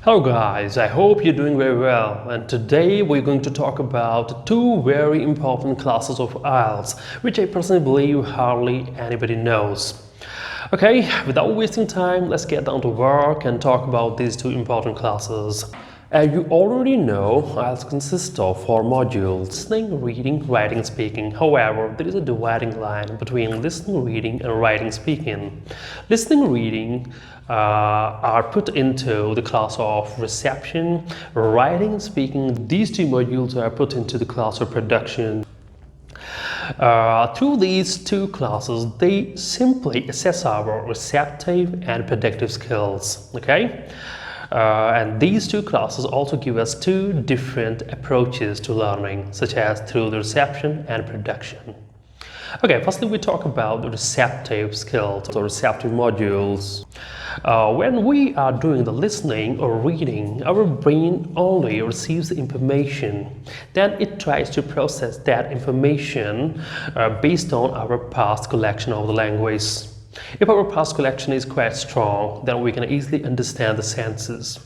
Hello guys, I hope you're doing very well, and today we're going to talk about two very important classes of IELTS which I personally believe hardly anybody knows. Okay, without wasting time, let's get down to work and talk about these two important classes. As you already know, IELTS consists of 4 modules: listening, reading, writing, speaking. However, there is a dividing line between listening, reading and writing, speaking. Listening, reading are put into the class of reception. Writing and speaking, these two modules are put into the class of production. Through these two classes, they simply assess our receptive and predictive skills. Okay? And these two classes also give us two different approaches to learning, such as through the reception and production. Okay, firstly we talk about the receptive skills or receptive modules. When we are doing the listening or reading, our brain only receives the information. Then it tries to process that information based on our past collection of the language. If our past collection is quite strong, then we can easily understand the senses.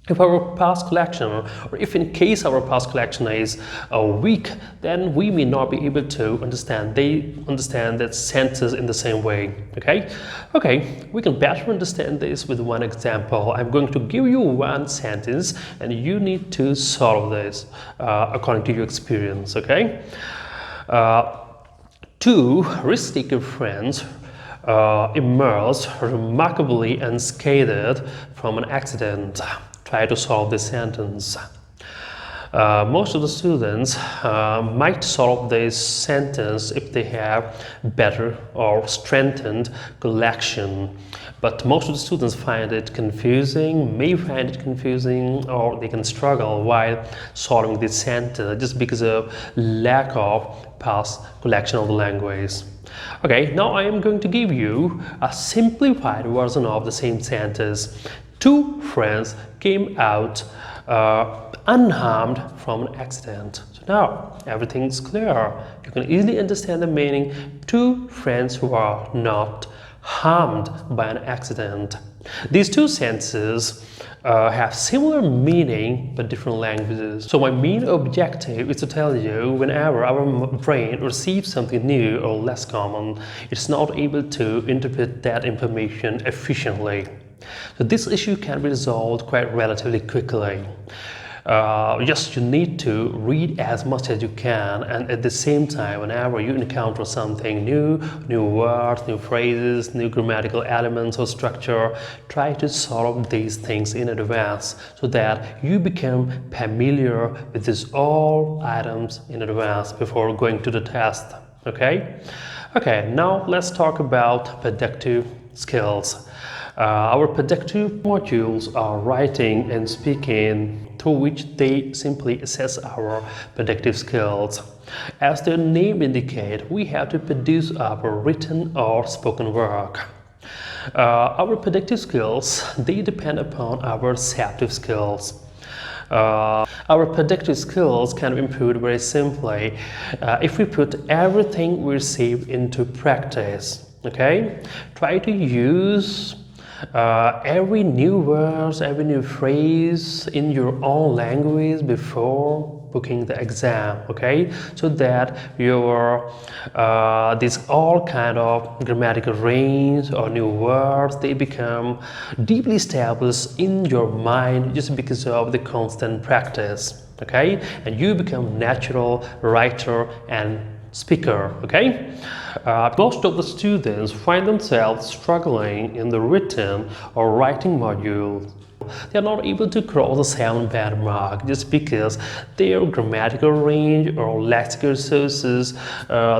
If our past collection, or if in case our past collection is weak, then we may not be able to understand that senses in the same way. Okay, we can better understand this with one example. I'm going to give you one sentence and you need to solve this according to your experience. Okay, two risk-taker friends emerged remarkably unscathed from an accident. Try to solve this sentence. Most of the students might solve this sentence if they have better or strengthened collection, but most of the students find it confusing, may find it confusing, or they can struggle while solving this sentence just because of lack of past collection of the language. Okay, now I am going to give you a simplified version of the same sentence. Two friends came out unharmed from an accident. So now everything's clear. You can easily understand the meaning. Two friends who are not harmed by an accident. These two sentences have similar meaning but different languages. So my main objective is to tell you whenever our brain receives something new or less common, it's not able to interpret that information efficiently. So this issue can be resolved quite relatively quickly. Just you need to read as much as you can, and at the same time, whenever you encounter something new words, new phrases, new grammatical elements or structure, try to solve these things in advance so that you become familiar with these all items in advance before going to the test. Okay, now let's talk about predictive skills. Our predictive modules are writing and speaking, through which they simply assess our predictive skills. As their name indicates, we have to produce our written or spoken work. Our predictive skills, they depend upon our receptive skills. Our predictive skills can be improved very simply if we put everything we receive into practice. Okay, try to use every new word, every new phrase in your own language before booking the exam, okay, so that your these all kind of grammatical range or new words, they become deeply established in your mind just because of the constant practice. Okay, and you become natural writer and speaker. Okay, most of the students find themselves struggling in the written or writing module. They are not able to cross the 7-band mark just because their grammatical range or lexical sources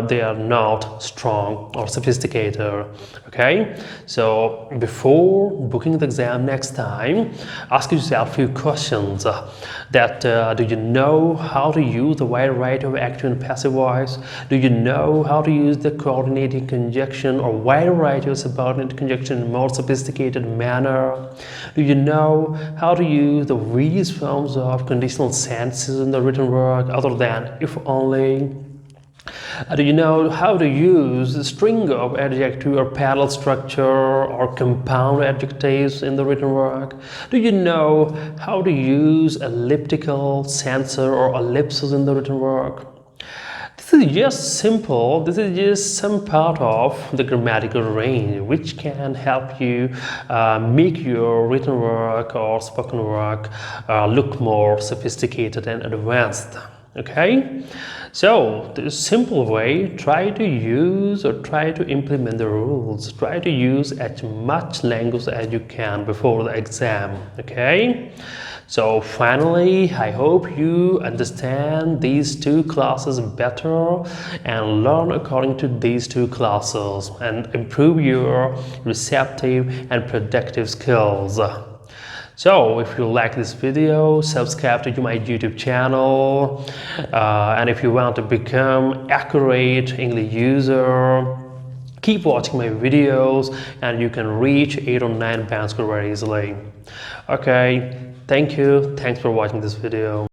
they are not strong or sophisticated. Okay, so before booking the exam next time, ask yourself a few questions. Do you know how to use the wide variety of active and passive voice? Do you know how to use the coordinating conjunction or wide variety of subordinate conjunction in a more sophisticated manner? Do you know how to use the various forms of conditional sentences in the written work other than if only? Do you know how to use a string of adjective or paddle structure or compound adjectives in the written work? Do you know how to use elliptical, censor or ellipses in the written work? This is just simple. This is just some part of the grammatical range which can help you make your written work or spoken work look more sophisticated and advanced. Okay, so the simple way, try to use or try to implement the rules. Try to use as much language as you can before the exam. Okay, so finally, I hope you understand these two classes better and learn according to these two classes and improve your receptive and predictive skills. So if you like this video, subscribe to my YouTube channel, and if you want to become accurate English user, keep watching my videos and you can reach 8 or 9 band score very easily. Okay, thank you. Thanks for watching this video.